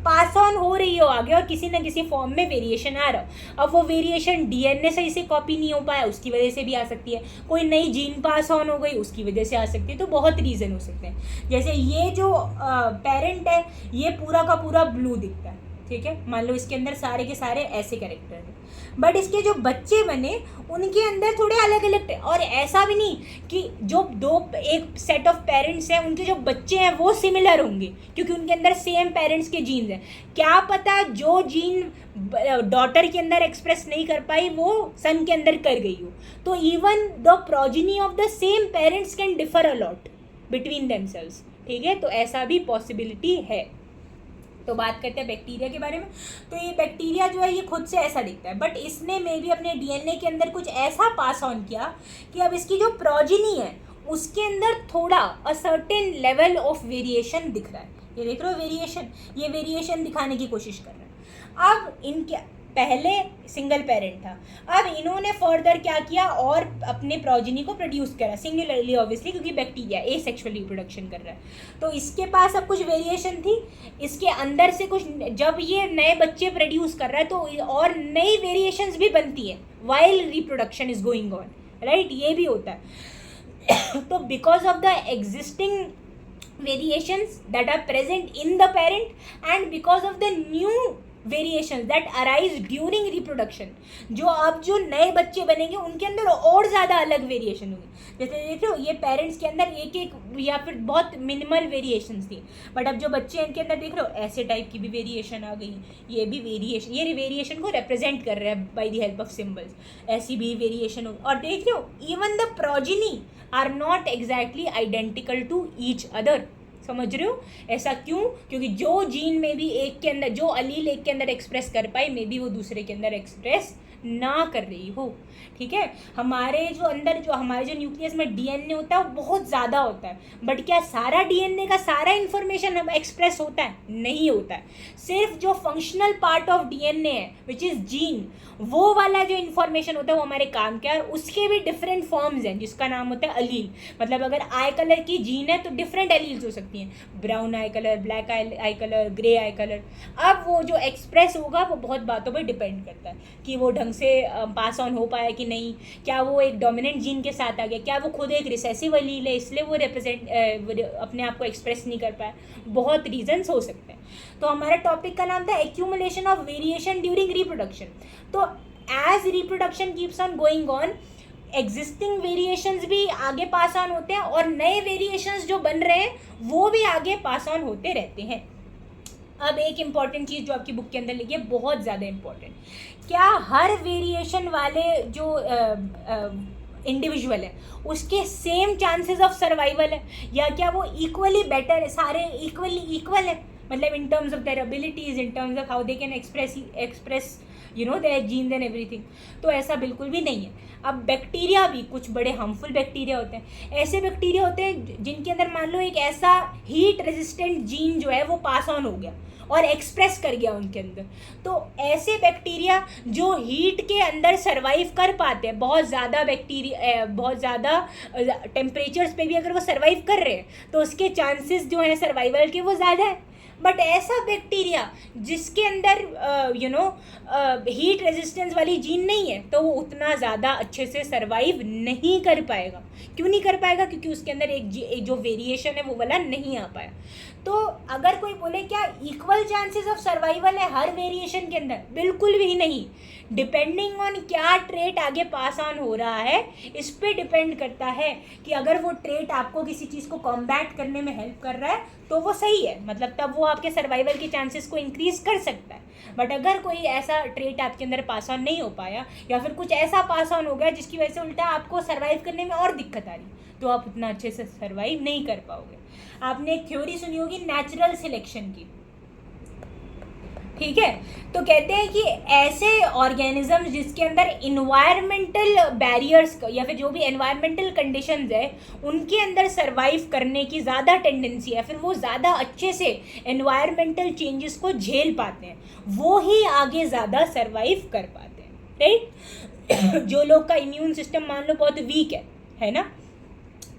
पास ऑन हो रही हो आगे और किसी ना किसी फॉर्म में वेरिएशन आ रहा हो। अब वो वेरिएशन डीएनए सही से कॉपी नहीं हो पाया उसकी वजह से भी आ सकती है, कोई नई जीन पास ऑन हो गई उसकी वजह से आ सकती है। तो बहुत रीज़न हो सकते हैं। जैसे ये जो पेरेंट है ये पूरा का पूरा ब्लू दिखता है, ठीक है, मान लो इसके अंदर सारे के सारे ऐसे कैरेक्टर हैं, बट इसके जो बच्चे बने उनके अंदर थोड़े अलग अलग, और ऐसा भी नहीं कि जो एक सेट ऑफ पेरेंट्स हैं उनके जो बच्चे हैं वो सिमिलर होंगे, क्योंकि उनके अंदर सेम पेरेंट्स के जीन्स हैं। क्या पता जो जीन डॉटर के अंदर एक्सप्रेस नहीं कर पाई वो सन के अंदर कर गई हो। तो even the progeny of the same parents can differ a lot between themselves, ठीक है? तो ऐसा भी पॉसिबिलिटी है। तो बात करते हैं बैक्टीरिया के बारे में। तो ये बैक्टीरिया जो है ये खुद से ऐसा दिखता है, बट इसने मे भी अपने डीएनए के अंदर कुछ ऐसा पास ऑन किया कि अब इसकी जो प्रोजिनी है उसके अंदर थोड़ा a certain level of variation दिख रहा है। ये देख रहे हो वेरिएशन, ये वेरिएशन दिखाने की कोशिश कर रहा है। अब इनके पहले सिंगल पेरेंट था, अब इन्होंने फर्दर क्या किया और अपने प्रोजिनी को प्रोड्यूस करा सिंगुलरली, ऑब्वियसली क्योंकि बैक्टीरिया एसेक्सुअल रिप्रोडक्शन कर रहा है। तो इसके पास अब कुछ वेरिएशन थी, इसके अंदर से कुछ, जब ये नए बच्चे प्रोड्यूस कर रहा है तो और नई वेरिएशंस भी बनती हैं while reproduction is going on, right? ये भी होता है। तो because of the existing variations that are present in the parent and because of the new variation that arise during reproduction, जो नए बच्चे बनेंगे उनके अंदर और ज़्यादा अलग वेरिएशन होगी। जैसे देख रहे हो ये पेरेंट्स के अंदर एक एक या फिर बहुत मिनिमल वेरिएशंस थी, बट अब जो बच्चे इनके अंदर देख रहे हो ऐसे टाइप की भी वेरिएशन आ गई। ये भी वेरिएशन, ये वेरिएशन को रिप्रेजेंट कर रहा है by the help of symbols, ऐसी भी वेरिएशन हो। और देख रहे हो even the progeny are not exactly identical to each other. समझ रहे हो ऐसा क्यों? क्योंकि जो जीन में भी एक के अंदर, जो अलील एक के अंदर एक्सप्रेस कर पाए, मे बी वो दूसरे के अंदर एक्सप्रेस ना कर रही हो। ठीक है, हमारे जो न्यूक्लियस में डीएनए होता है वो बहुत ज़्यादा होता है, बट क्या सारा डीएनए का सारा इन्फॉर्मेशन हम एक्सप्रेस होता है? नहीं होता है। सिर्फ जो फंक्शनल पार्ट ऑफ डीएनए है विच इज़ जीन, वो वाला जो इन्फॉर्मेशन होता है वो हमारे काम का है। उसके भी डिफरेंट फॉर्म्स हैं जिसका नाम होता है अलील। मतलब अगर आई कलर की जीन है तो डिफरेंट अलील्स हो सकती हैं, ब्राउन आई कलर, ब्लैक आई कलर, ग्रे आई कलर। अब वो जो एक्सप्रेस होगा वो बहुत बातों पर डिपेंड करता है कि वो ढंग से पास ऑन हो पाया कि नहीं, क्या वो एक डोमिनेंट जीन के साथ आ गया, क्या वो खुद एक रिसेसिव अलील है इसलिए वो अपने आप को एक्सप्रेस नहीं कर पाया। बहुत रीजंस हो सकते हैं। तो हमारा टॉपिक का नाम था accumulation of variation during reproduction. तो as reproduction keeps on going on, existing variations भी आगे पास ऑन होते हैं और नए वेरिएशंस जो बन रहे हैं वो भी आगे पास ऑन होते रहते हैं। अब एक इम्पॉर्टेंट चीज़ जो आपकी बुक के अंदर लिखी है, बहुत ज़्यादा इम्पॉर्टेंट, क्या हर वेरिएशन वाले जो इंडिविजुअल है उसके सेम चांसेस ऑफ सर्वाइवल है, या क्या वो इक्वली बेटर है, सारे इक्वल है, मतलब in terms of their abilities, in terms of how they can express their genes and everything? तो ऐसा बिल्कुल भी नहीं है। अब बैक्टीरिया भी, कुछ बड़े हार्मफुल बैक्टीरिया होते हैं, ऐसे बैक्टीरिया होते हैं जिनके अंदर मान लो एक ऐसा हीट रेजिस्टेंट जीन जो है वो पास ऑन हो गया और एक्सप्रेस कर गया उनके अंदर। तो ऐसे बैक्टीरिया जो हीट के अंदर सर्वाइव कर पाते हैं, बहुत ज़्यादा टेम्परेचर्स पे भी अगर वो सर्वाइव कर रहे हैं तो उसके चांसेस जो हैं सर्वाइवल के वो ज़्यादा है। बट ऐसा बैक्टीरिया जिसके अंदर हीट रेजिस्टेंस वाली जीन नहीं है तो वो उतना ज़्यादा अच्छे से सर्वाइव नहीं कर पाएगा। क्यों नहीं कर पाएगा? क्योंकि उसके अंदर एक जो वेरिएशन है वो वाला नहीं आ पाया। तो अगर कोई बोले क्या इक्वल चांसेस ऑफ सर्वाइवल है हर वेरिएशन के अंदर? बिल्कुल भी नहीं। डिपेंडिंग ऑन क्या ट्रेट आगे पास ऑन हो रहा है इस पे डिपेंड करता है कि अगर वो ट्रेट आपको किसी चीज़ को कॉम्बैट करने में हेल्प कर रहा है तो वो सही है, मतलब तब वो आपके सर्वाइवल के चांसेस को इंक्रीज कर सकता है। बट अगर कोई ऐसा ट्रेट आपके अंदर पास ऑन नहीं हो पाया या फिर कुछ ऐसा पास ऑन हो गया जिसकी वजह से उल्टा आपको सर्वाइव करने में और दिक्कत आ रही, तो आप उतना अच्छे से सर्वाइव नहीं कर पाओगे। आपने एक थ्योरी सुनी होगी नेचुरल सिलेक्शन की, ठीक है? तो कहते हैं कि ऐसे ऑर्गेनिज्म जिसके अंदर इन्वायरमेंटल बैरियर्स या फिर जो भी एनवायरमेंटल कंडीशंस है उनके अंदर सर्वाइव करने की ज़्यादा टेंडेंसी है, फिर वो ज़्यादा अच्छे से एनवायरमेंटल चेंजेस को झेल पाते हैं, वो ही आगे ज़्यादा सर्वाइव कर पाते हैं, राइट? जो लोग का इम्यून सिस्टम मान लो बहुत वीक है ना,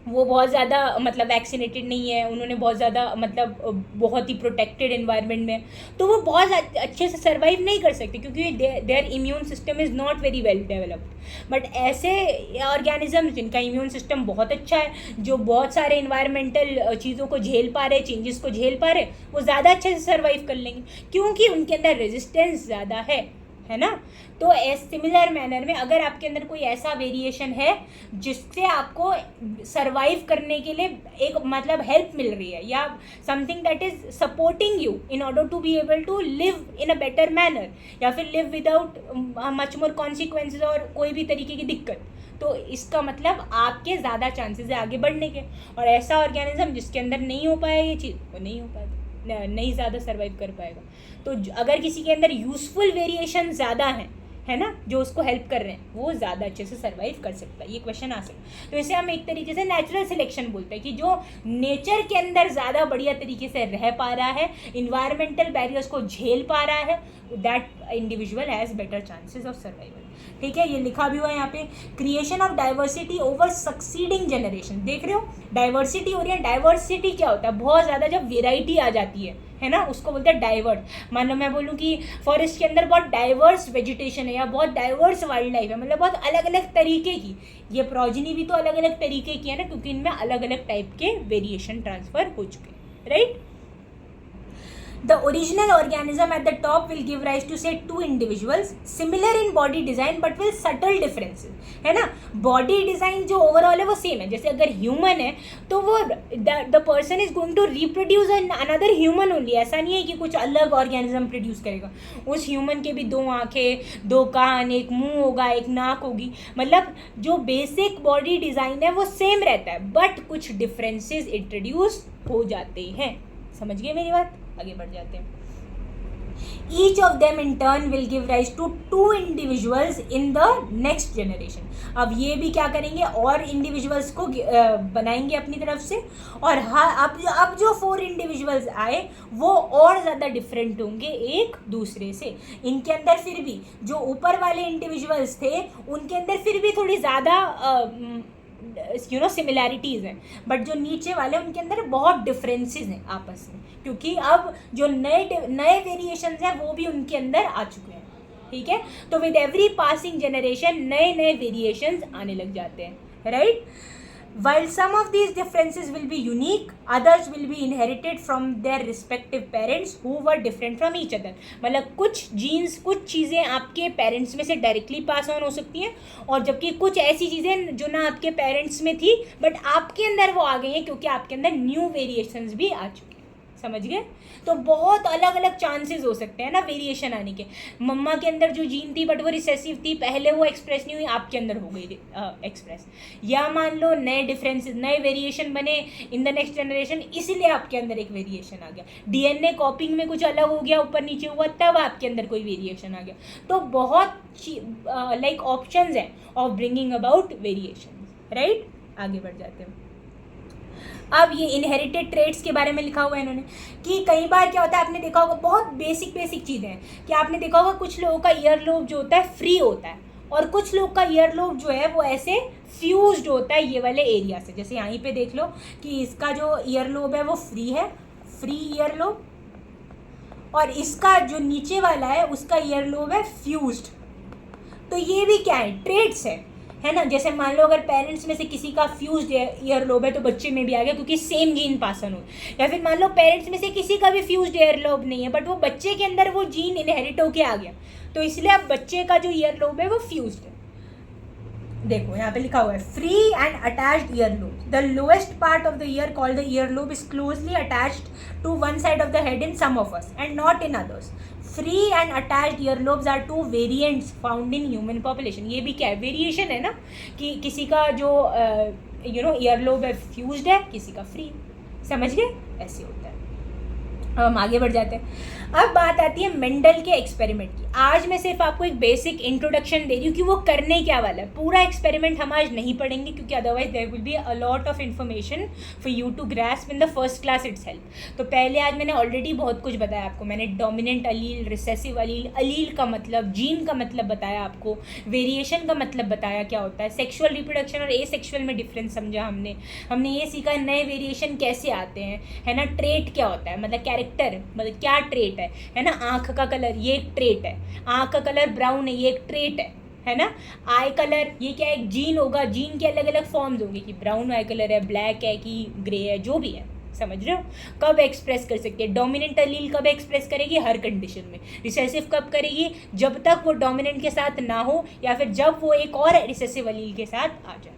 वो बहुत ज़्यादा मतलब वैक्सीनेटेड नहीं है, उन्होंने बहुत ज़्यादा मतलब बहुत ही प्रोटेक्टेड एनवायरनमेंट में, तो वो बहुत अच्छे से सर्वाइव नहीं कर सकते क्योंकि their immune system is not very well developed. But ऐसे ऑर्गेनिज्म जिनका इम्यून सिस्टम बहुत अच्छा है, जो बहुत सारे इन्वायरमेंटल चीज़ों को झेल पा रहे, चेंजेस को झेल पा रहे, वो ज़्यादा अच्छे से सर्वाइव कर लेंगे क्योंकि उनके अंदर रेजिस्टेंस ज़्यादा है ना। तो सिमिलर मैनर में अगर आपके अंदर कोई ऐसा वेरिएशन है जिससे आपको सर्वाइव करने के लिए एक मतलब हेल्प मिल रही है या something that is supporting you in order to be able to live in a better manner या फिर live without much more consequences और कोई भी तरीके की दिक्कत, तो इसका मतलब आपके ज़्यादा चांसेस है आगे बढ़ने के। और ऐसा ऑर्गेनिज्म जिसके अंदर नहीं हो पाया ये चीज़, वो नहीं हो पाएगा, नहीं ज़्यादा सर्वाइव कर पाएगा। तो अगर किसी के अंदर यूजफुल वेरिएशन ज़्यादा है ना, जो उसको हेल्प कर रहे हैं, वो ज़्यादा अच्छे से सर्वाइव कर सकता है। ये क्वेश्चन आ सकता है। तो इसे हम एक तरीके से नेचुरल सिलेक्शन बोलते हैं कि जो नेचर के अंदर ज़्यादा बढ़िया तरीके से रह पा रहा है, इन्वायरमेंटल बैरियर्स को झेल पा रहा है, that individual has better chances of survival. ठीक है, ये लिखा भी हुआ है यहाँ पे, creation of diversity over succeeding generation. देख रहे हो डाइवर्सिटी हो रही है। डाइवर्सिटी क्या होता है? बहुत ज़्यादा जब वेराइटी आ जाती है ना, उसको बोलते हैं डाइवर्ट। मान लो मैं बोलूँ कि फॉरेस्ट के अंदर बहुत डाइवर्स वेजिटेशन है या बहुत डाइवर्स वाइल्ड लाइफ है, मतलब बहुत अलग अलग तरीके की, ये प्रोजिनी भी तो अलग अलग तरीके की है ना, क्योंकि इनमें अलग अलग टाइप के वेरिएशन ट्रांसफर हो चुके हैं, right? The original organism at the top will give rise to say two individuals similar in body design but with subtle differences, है ना. बॉडी डिज़ाइन जो ओवरऑल है वो सेम है. जैसे अगर ह्यूमन है तो वो the person is going to reproduce another human only. ऐसा नहीं है कि कुछ अलग ऑर्गेनिज्म प्रोड्यूस करेगा. उस ह्यूमन के भी दो आँखें, दो कान, एक मुंह होगा, एक नाक होगी. मतलब जो बेसिक बॉडी डिज़ाइन है वो सेम रहता है बट कुछ डिफरेंसेस इंट्रोड्यूस हो जाते हैं. समझ गए मेरी बात. आगे बढ़ जाते हैं. Each of them in turn will give rise to two individuals in the next generation. अब ये भी क्या करेंगे और इंडिविजुअल्स को बनाएंगे अपनी तरफ से. और अब जो 4 इंडिविजुअल्स आए वो और ज़्यादा डिफरेंट होंगे एक दूसरे से. इनके अंदर फिर भी जो ऊपर वाले इंडिविजुअल्स थे उनके अंदर फिर भी थोड़ी ज़्यादा सिमिलैरिटीज़ हैं बट जो नीचे वाले उनके अंदर बहुत डिफरेंसेस हैं आपस में, क्योंकि अब जो नए वेरिएशंस हैं वो भी उनके अंदर आ चुके हैं. ठीक है. तो विद एवरी पासिंग जनरेशन नए वेरिएशंस आने लग जाते हैं. Right. While some of these differences will be unique, others will be inherited from their respective parents who were different from each other. मतलब कुछ जीन्स, कुछ चीज़ें आपके पेरेंट्स में से डायरेक्टली पास ऑन हो सकती हैं और जबकि कुछ ऐसी चीज़ें जो ना आपके पेरेंट्स में थी बट आपके अंदर वो आ गई हैं क्योंकि आपके अंदर न्यू वेरिएशंस भी आ चुके हैं. समझ गए. तो बहुत अलग अलग चांसेस हो सकते हैं ना वेरिएशन आने के. मम्मा के अंदर जो जीन थी बट वो रिसेसिव थी, पहले वो एक्सप्रेस नहीं हुई, आपके अंदर हो गई एक्सप्रेस. या मान लो नए डिफरेंसेस, नए वेरिएशन बने इन द नेक्स्ट जनरेशन, इसीलिए आपके अंदर एक वेरिएशन आ गया. डीएनए कॉपिंग में कुछ अलग हो गया, ऊपर नीचे हुआ, तब आपके अंदर कोई वेरिएशन आ गया. तो बहुत लाइक ऑप्शंस हैं of bringing about variation. Right. आगे बढ़ जाते हैं. अब ये इनहेरिटेड ट्रेट्स के बारे में लिखा हुआ है इन्होंने कि कई बार क्या होता है, आपने देखा होगा बहुत बेसिक चीज़ें हैं कि आपने देखा होगा कुछ लोगों का ईयर लोब जो होता है फ्री होता है और कुछ लोग का ईयर लोब जो है वो ऐसे फ्यूज्ड होता है ये वाले एरिया से. जैसे यहीं पे देख लो कि इसका जो ईयर लोब है वो फ्री है, फ्री ईयर लोब, और इसका जो नीचे वाला है उसका ईयर लोब है फ्यूज्ड. तो ये भी क्या है, ट्रेट्स है ना. जैसे मान लो अगर पेरेंट्स में से किसी का फ्यूज्ड ईयर लोब है तो बच्चे में भी आ गया क्योंकि सेम जीन पास ऑन हो. या फिर मान लो पेरेंट्स में से किसी का भी फ्यूज्ड ईयर लोब नहीं है बट वो बच्चे के अंदर वो जीन इनहेरिट होके आ गया तो इसलिए अब बच्चे का जो ईयर लोब है वो फ्यूज्ड है. देखो यहाँ पे लिखा हुआ है free and attached ear lobe. The lowest part of the ear called the ear lobe is closely attached to one side of the head in some of us and not in others. Free and attached earlobes are two variants found in human population. ये भी क्या है, variation है ना कि किसी का जो ईयरलोब है फ्यूज्ड है, किसी का फ्री. समझ गए. ऐसे होता है. अब हम आगे बढ़ जाते हैं. अब बात आती है मेंडल के एक्सपेरिमेंट की. आज मैं सिर्फ आपको एक बेसिक इंट्रोडक्शन दे रही हूँ कि वो करने क्या वाला है. पूरा एक्सपेरिमेंट हम आज नहीं पढ़ेंगे क्योंकि otherwise there will be a lot of information for you to grasp in the first class itself. तो पहले आज मैंने ऑलरेडी बहुत कुछ बताया आपको. मैंने डोमिनेंट अलील, रिसेसिव अलील, अलील का मतलब, जीन का मतलब बताया आपको, वेरिएशन का मतलब बताया क्या होता है, सेक्शुअल रिप्रोडक्शन और एसेक्सुअल में डिफरेंस समझा हमने ये सीखा नए वेरिएशन कैसे आते हैं, है ना. ट्रेट क्या होता है, मतलब कैरेक्टर, मतलब क्या ट्रेट है ना. आँख का कलर ये एक ट्रेट है, आँख का कलर ब्राउन है ये एक ट्रेट है ना. आई कलर ये क्या एक जीन होगा, जीन के अलग अलग फॉर्म्स होंगे कि ब्राउन आई कलर है, ब्लैक है कि ग्रे है, जो भी है. समझ रहे हो. कब एक्सप्रेस कर सकते हैं डोमिनेंट अलील, कब एक्सप्रेस करेगी, हर कंडीशन में. रिसेसिव कब करेगी, जब तक वो डोमिनेंट के साथ ना हो या फिर जब वो एक और रिसेसिव अलील के साथ आ जाए,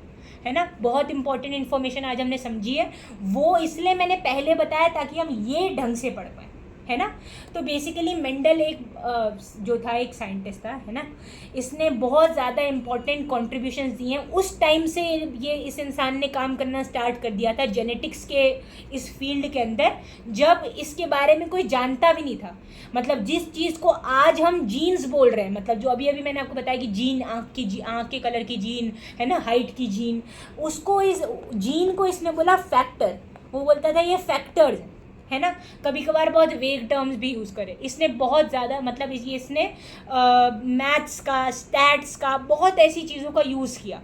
है ना. बहुत इंपॉर्टेंट इन्फॉर्मेशन आज हमने समझी है. वो इसलिए मैंने पहले बताया ताकि हम ये ढंग से पढ़ पाएँ, है ना. तो बेसिकली मेंडल एक जो था एक साइंटिस्ट था, है ना. इसने बहुत ज़्यादा इम्पॉर्टेंट कॉन्ट्रीब्यूशंस दिए हैं. उस टाइम से ये इस इंसान ने काम करना स्टार्ट कर दिया था जेनेटिक्स के इस फील्ड के अंदर, जब इसके बारे में कोई जानता भी नहीं था. मतलब जिस चीज़ को आज हम जीन्स बोल रहे हैं, मतलब जो अभी अभी मैंने आपको बताया कि जीन, आँख के कलर की जीन, है ना, हाइट की जीन, उसको इस जीन को इसने बोला फैक्टर. वो बोलता था ये फैक्टर्स, है ना. कभी कभार बहुत वेग टर्म्स भी यूज़ करे इसने. बहुत ज़्यादा मतलब इसने मैथ्स का, स्टैट्स का, बहुत ऐसी चीज़ों का यूज़ किया.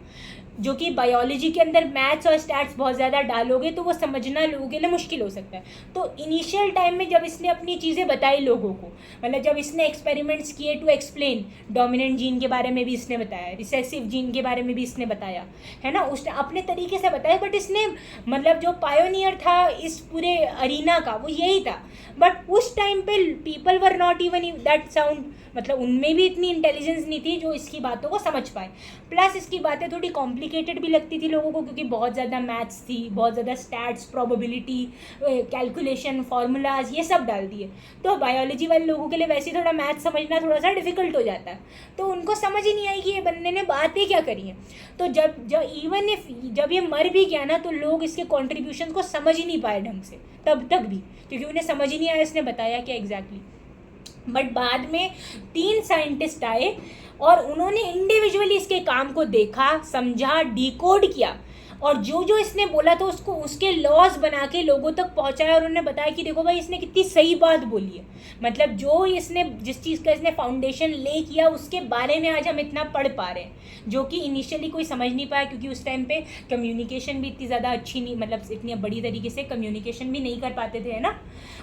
जो कि बायोलॉजी के अंदर मैथ्स और स्टैट्स बहुत ज़्यादा डालोगे तो वो समझना लोगों के लिए मुश्किल हो सकता है। तो इनिशियल टाइम में जब इसने अपनी चीज़ें बताई लोगों को, मतलब जब इसने एक्सपेरिमेंट्स किए टू एक्सप्लेन, डोमिनेंट जीन के बारे में भी इसने बताया, रिसेसिव जीन के बारे में भी इसने बताया, है ना, उसने अपने तरीके से बताया। बट इसने मतलब जो पायोनियर था इस पूरे अरीना का वो यही था। बट उस टाइम पे people were not even that sound, मतलब उनमें भी इतनी इंटेलिजेंस नहीं थी जो इसकी बातों को समझ पाए। प्लस इसकी बातें थोड़ी कॉम्प्लिकेटेड भी लगती थी लोगों को, क्योंकि बहुत ज़्यादा मैथ्स थी, बहुत ज़्यादा स्टैट्स, प्रोबेबिलिटी, कैलकुलेशन, फार्मूलाज, ये सब डाल दिए। तो बायोलॉजी वाले लोगों के लिए वैसे ही थोड़ा मैथ्स समझना थोड़ा सा डिफिकल्ट हो जाता है, तो उनको समझ ही नहीं आई कि ये बंदे ने बातें क्या करी हैं। तो जब ये मर भी गया ना, तो लोग इसके कॉन्ट्रीब्यूशन को समझ ही नहीं पाए ढंग से तब तक भी, क्योंकि उन्हें समझ ही नहीं आया इसने बताया क्या एग्जैक्टली। बट बाद में 3 साइंटिस्ट आए और उन्होंने इंडिविजुअली इसके काम को देखा, समझा, डिकोड किया, और जो जो इसने बोला था उसको उसके लॉज बना के लोगों तक पहुंचाया। और उन्होंने बताया कि देखो भाई इसने कितनी सही बात बोली है, मतलब जो इसने जिस चीज़ का इसने फाउंडेशन ले किया उसके बारे में आज हम इतना पढ़ पा रहे हैं, जो कि इनिशियली कोई समझ नहीं पाया, क्योंकि उस टाइम पे कम्युनिकेशन भी इतनी ज़्यादा अच्छी नहीं, मतलब इतनी बड़ी तरीके से कम्युनिकेशन भी नहीं कर पाते थे, है ना।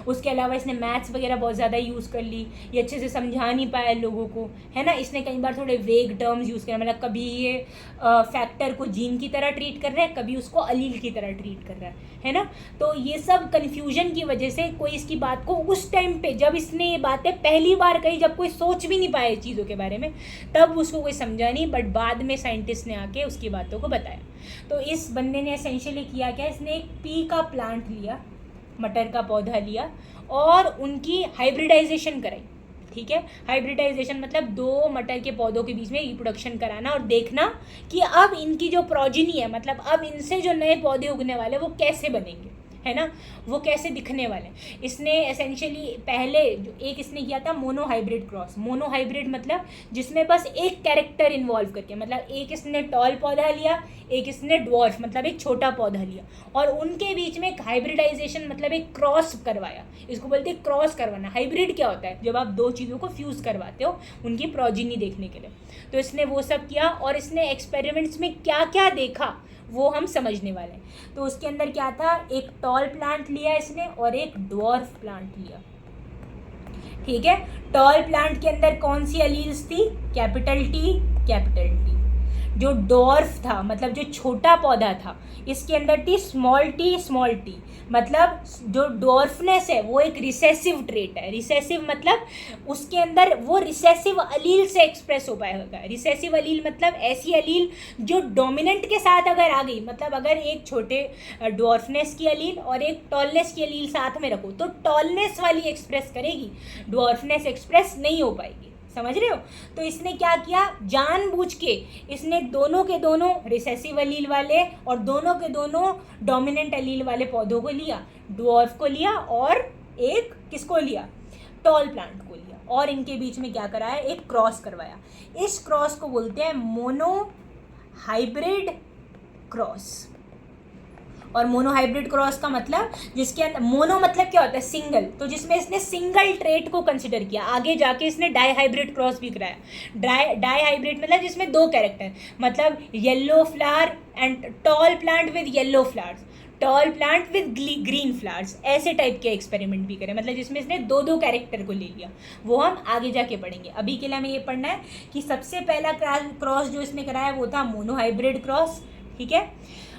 उसके अलावा इसने मैथ्स वगैरह बहुत ज़्यादा यूज़ कर ली, ये अच्छे से समझा नहीं पाया लोगों को, है ना। इसने कई बार थोड़े वेग टर्म्स यूज़ किया, मतलब कभी ये फैक्टर को जीन की तरह ट्रीट कर रहा है, कभी उसको अलील की तरह ट्रीट कर रहा है ना। तो ये सब कन्फ्यूजन की वजह से कोई इसकी बात को उस टाइम पे जब इसने ये बातें पहली बार कही, जब कोई सोच भी नहीं पाया चीज़ों के बारे में, तब उसको कोई समझा नहीं। बट बाद में साइंटिस्ट ने आके उसकी बातों को बताया। तो इस बंदे ने एसेंशियली किया क्या, इसने एक पी का प्लांट लिया, मटर का पौधा लिया, और उनकी हाइब्रिडाइजेशन कराई। ठीक है, हाइब्रिडाइजेशन मतलब 2 मटर के पौधों के बीच में रिप्रोडक्शन कराना और देखना कि अब इनकी जो प्रोजिनी है, मतलब अब इनसे जो नए पौधे उगने वाले वो कैसे बनेंगे, है ना, वो कैसे दिखने वाले। इसने एसेंशियली पहले जो एक इसने किया था मोनोहाइब्रिड क्रॉस। मोनोहाइब्रिड मतलब जिसमें बस एक कैरेक्टर इन्वॉल्व करके, मतलब एक इसने टॉल पौधा लिया, एक इसने ड्वार्फ मतलब एक छोटा पौधा लिया, और उनके बीच में एक हाइब्रिडाइजेशन मतलब एक क्रॉस करवाया। इसको बोलते हैं क्रॉस करवाना। हाइब्रिड क्या होता है, जब आप 2 चीज़ों को फ्यूज़ करवाते हो उनकी प्रोजिनी देखने के लिए। तो इसने वो सब किया, और इसने एक्सपेरिमेंट्स में क्या क्या देखा वो हम समझने वाले हैं। तो उसके अंदर क्या था, एक टॉल प्लांट लिया इसने और एक ड्वार्फ प्लांट लिया। ठीक है, टॉल प्लांट के अंदर कौन सी अलील्स थी, कैपिटल टी, कैपिटल टी। जो डॉर्फ था मतलब जो छोटा पौधा था, इसके अंदर थी स्मॉल टी, स्मॉल टी। मतलब जो डॉर्फनेस है वो एक रिसेसिव ट्रेट है। रिसेसिव मतलब उसके अंदर वो रिसेसिव अलील से एक्सप्रेस हो पाएगा। रिसेसिव अलील मतलब ऐसी अलील जो डोमिनेंट के साथ अगर आ गई, मतलब अगर एक छोटे डॉर्फनेस की अलील और एक टॉलनेस की अलील साथ में रखो तो टॉलनेस वाली एक्सप्रेस करेगी, डॉर्फनेस एक्सप्रेस नहीं हो पाएगी। समझ रहे हो। तो इसने क्या किया, जानबूझ के इसने दोनों के दोनों रिसेसिव अलील वाले और दोनों के दोनों डोमिनेंट अलील वाले पौधों को लिया, ड्वार्फ को लिया और एक किसको लिया, टॉल प्लांट को लिया, और इनके बीच में क्या कराया, एक क्रॉस करवाया। इस क्रॉस को बोलते हैं मोनो हाइब्रिड क्रॉस। और मोनोहाइब्रिड क्रॉस का मतलब जिसके अंदर मोनो मतलब क्या होता है, सिंगल, तो जिसमें इसने सिंगल ट्रेट को कंसिडर किया। आगे जाके इसने डाई हाइब्रिड क्रॉस भी कराया। डाई हाइब्रिड मतलब जिसमें 2 कैरेक्टर, मतलब yellow flower and tall plant with yellow flowers, tall plant with green flowers, ऐसे टाइप के एक्सपेरिमेंट भी करें, मतलब जिसमें इसने 2 कैरेक्टर को ले लिया। वो हम आगे जाके पढ़ेंगे। अभी के लिए हमें ये पढ़ना है कि सबसे पहला क्रॉस जो इसने कराया वो था मोनोहाइब्रिड क्रॉस। ठीक है,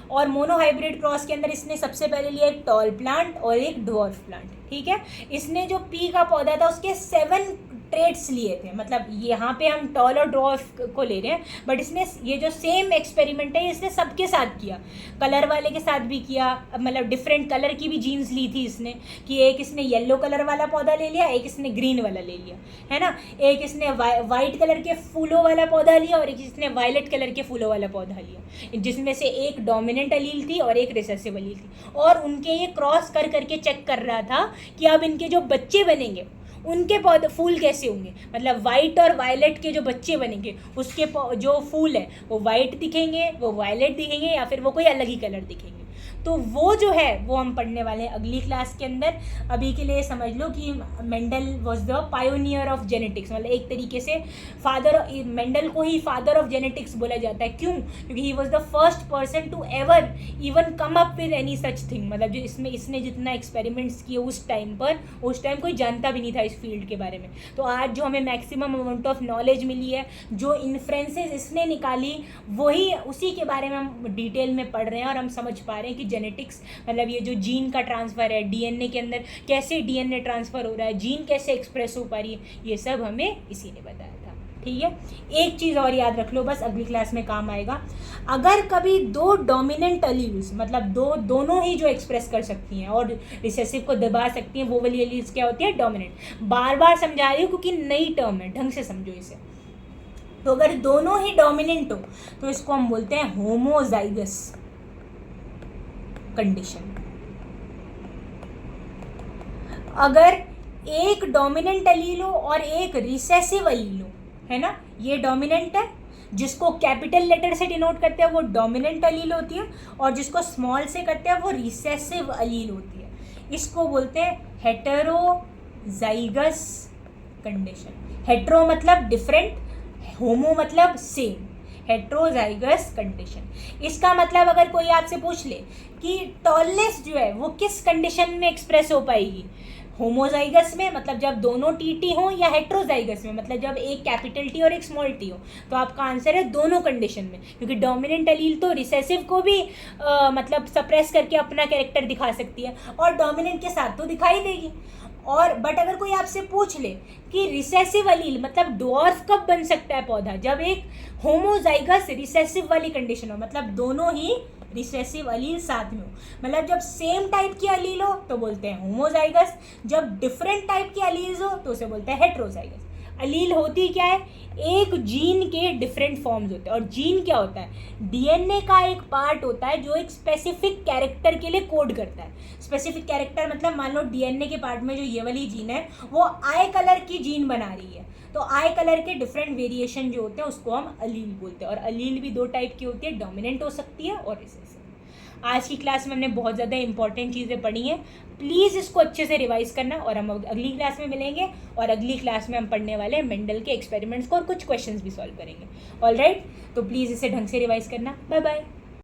और मोनोहाइब्रिड क्रॉस के अंदर इसने सबसे पहले लिया एक टॉल प्लांट और एक ड्वार्फ प्लांट। ठीक है, इसने जो पी का पौधा था उसके 7 ट्रेट्स लिए थे, मतलब यहाँ पे हम टॉल और ड्वार्फ को ले रहे हैं, बट इसने ये जो सेम एक्सपेरिमेंट है इसने सबके साथ किया, कलर वाले के साथ भी किया, मतलब डिफरेंट कलर की भी जीन्स ली थी इसने, कि एक इसने येलो कलर वाला पौधा ले लिया, एक इसने ग्रीन वाला ले लिया, है ना, एक इसने वाइट कलर के फूलों वाला पौधा लिया और एक इसने वायलेट कलर के फूलों वाला पौधा लिया, जिसमें से एक डोमिनेंट अलील थी और एक रिसेसिव अलील थी। और उनके ये क्रॉस कर करके चेक कर रहा था कि अब इनके जो बच्चे बनेंगे उनके पौधे फूल कैसे होंगे, मतलब वाइट और वायलेट के जो बच्चे बनेंगे उसके जो फूल है वो वाइट दिखेंगे, वो वायलेट दिखेंगे, या फिर वो कोई अलग ही कलर दिखेंगे। तो वो जो है वो हम पढ़ने वाले हैं अगली क्लास के अंदर। अभी के लिए समझ लो कि Mendel was the pioneer of genetics, मतलब एक तरीके से मेंडल को ही फादर ऑफ जेनेटिक्स बोला जाता है। क्यों? क्योंकि he was the first person to ever even come up with any such thing, मतलब जो इसने जितना एक्सपेरिमेंट्स किए उस टाइम कोई जानता भी नहीं था इस फील्ड के बारे में। तो आज जो हमें मैक्सिमम अमाउंट ऑफ नॉलेज मिली है, जो इन्फ्रेंसेस इसने निकाली, वही उसी के बारे में हम डिटेल में पढ़ रहे हैं और हम समझ पा रहे हैं कि जेनेटिक्स मतलब ये जो जीन का ट्रांसफ़र है डीएनए के अंदर, कैसे डीएनए ट्रांसफ़र हो रहा है, जीन कैसे एक्सप्रेस हो पा रही है, ये सब हमें इसी ने बताया था। ठीक है, एक चीज़ और याद रख लो, बस अगली क्लास में काम आएगा। अगर कभी दो डोमिनेंट एलील्स, मतलब दोनों ही जो एक्सप्रेस कर सकती हैं और रिसेसिव को दबा सकती हैं, वो वाली एलील्स क्या होती है? डोमिनेंट। बार बार समझा रही हूँ क्योंकि नई टर्म है, ढंग से समझो इसे। तो अगर दोनों ही डोमिनेंट हो तो इसको हम बोलते हैं होमोजाइगस कंडीशन। अगर एक डोमिनेंट एलील हो और एक रिसेसिव एलील हो, है ना, ये डोमिनेंट है, जिसको कैपिटल लेटर से डिनोट करते हैं वो डोमिनेंट एलील होती है, और जिसको स्मॉल से करते हैं वो रिसेसिव एलील होती है। इसको बोलते हैं हेटेरोजाइगस कंडीशन। हेटेरो मतलब डिफरेंट, होमो मतलब सेम, हेटेरोजाइगस कंडीशन। इसका मतलब अगर कोई आपसे पूछ ले कि टॉलनेस जो है वो किस कंडीशन में एक्सप्रेस हो पाएगी, होमोजाइगस में मतलब जब दोनों टी हो, या हेटेरोजाइगस में मतलब जब एक कैपिटल टी और एक स्मॉल टी हो, तो आपका आंसर है दोनों कंडीशन में। क्योंकि डोमिनेंट एलील तो रिसेसिव को भी मतलब सप्रेस करके अपना कैरेक्टर दिखा सकती है और डोमिनेंट के साथ तो दिखाई देगी। और बट अगर कोई आपसे पूछ ले कि रिसेसिव एलील मतलब डॉर्फ कब बन सकता है पौधा, जब एक होमोजाइगस रिसेसिव वाली कंडीशन हो, मतलब दोनों ही रिसेसिव एलील साथ में हो, मतलब जब सेम टाइप की एलील हो तो बोलते हैं होमोजाइगस, जब डिफरेंट टाइप की एलील्स हो तो उसे बोलते हैं हेटेरोजाइगस। एलील होती क्या है? एक जीन के डिफरेंट फॉर्म्स होते हैं। और जीन क्या होता है? डीएनए का एक पार्ट होता है जो एक स्पेसिफिक कैरेक्टर के लिए कोड करता है। स्पेसिफिक कैरेक्टर मतलब मान लो डीएनए के पार्ट में जो ये वाली जीन है वो आई कलर की जीन बना रही है, तो आई कलर के डिफरेंट वेरिएशन जो होते हैं उसको हम एलील बोलते हैं। और एलील भी दो टाइप की होती है, डोमिनेंट हो सकती है और रिसेसिव। आज की क्लास में हमने बहुत ज़्यादा इंपॉर्टेंट चीज़ें पढ़ी हैं, प्लीज़ इसको अच्छे से रिवाइज करना, और हम अगली क्लास में मिलेंगे। और अगली क्लास में हम पढ़ने वाले हैं मेंडल के एक्सपेरिमेंट्स को और कुछ क्वेश्चंस भी सॉल्व करेंगे। ऑलराइट, तो प्लीज़ इसे ढंग से रिवाइज करना। Bye bye.